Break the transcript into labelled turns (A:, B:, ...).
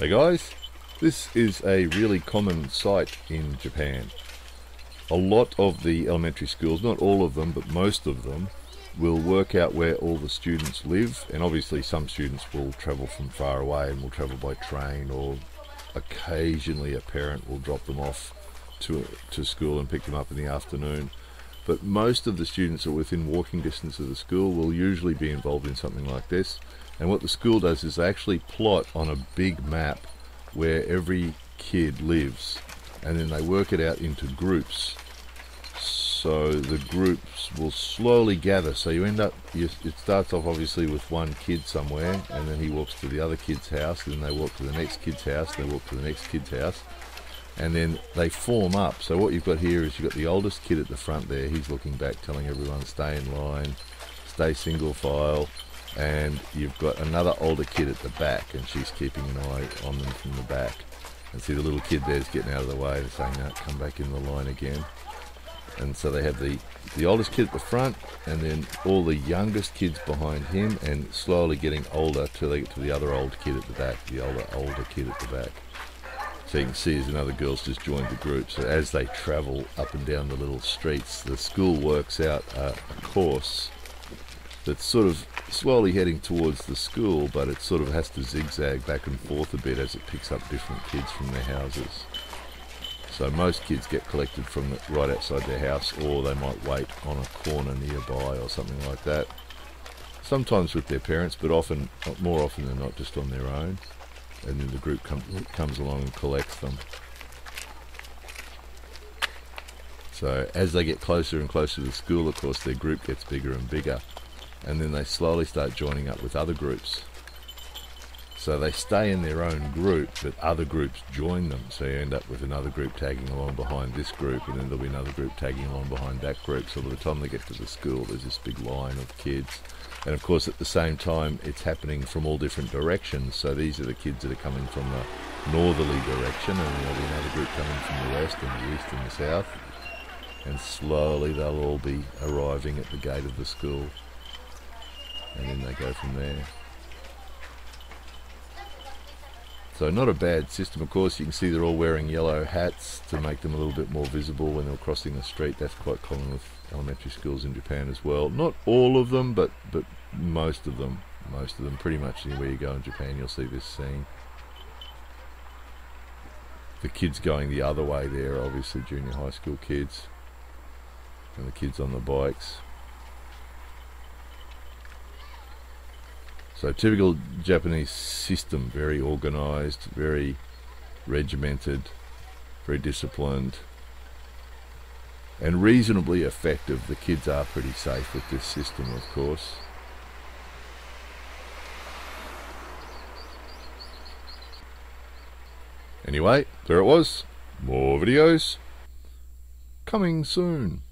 A: Hey guys, this is a really common sight in Japan. A lot of the elementary schools, not all of them, but most of them, will work out where all the students live, and obviously some students will travel from far away and will travel by train, or occasionally a parent will drop them off to school and pick them up in the afternoon. But most of the students are within walking distance of the school will usually be involved in something like this. And what the school does is they actually plot on a big map where every kid lives, and then they work it out into groups. So the groups will slowly gather. So you end up, it starts off obviously with one kid somewhere, and then he walks to the other kid's house, and then they walk to the next kid's house, they walk to the next kid's house, and then they form up. So what you've got here is you've got the oldest kid at the front there, he's looking back telling everyone stay in line, stay single file, and you've got another older kid at the back, and she's keeping an eye on them from the back. And see the little kid there's getting out of the way and saying, no, come back in the line again. And so they have the oldest kid at the front, and then all the youngest kids behind him, and slowly getting older till they get to the other old kid at the back, the older kid at the back. So you can see as another girl's just joined the group. So as they travel up and down the little streets, the school works out a course that's sort of slowly heading towards the school, but it sort of has to zigzag back and forth a bit as it picks up different kids from their houses. So most kids get collected from right outside their house, or they might wait on a corner nearby or something like that. Sometimes with their parents, but more often than not, just on their own. And then the group comes along and collects them. So as they get closer and closer to the school, of course, their group gets bigger and bigger. And then they slowly start joining up with other groups. So they stay in their own group, but other groups join them. So you end up with another group tagging along behind this group, and then there'll be another group tagging along behind that group. So by the time they get to the school, there's this big line of kids. And of course, at the same time, it's happening from all different directions. So these are the kids that are coming from the northerly direction, and there'll be another group coming from the west and the east and the south. And slowly they'll all be arriving at the gate of the school. And then they go from there. So not a bad system, of course. You can see they're all wearing yellow hats to make them a little bit more visible when they're crossing the street. That's quite common with elementary schools in Japan as well. Not all of them, but most of them. Most of them, pretty much anywhere you go in Japan, you'll see this scene. The kids going the other way there, obviously junior high school kids, and the kids on the bikes. So typical Japanese system, very organised, very regimented, very disciplined, and reasonably effective. The kids are pretty safe with this system, of course. Anyway, there it was. More videos coming soon.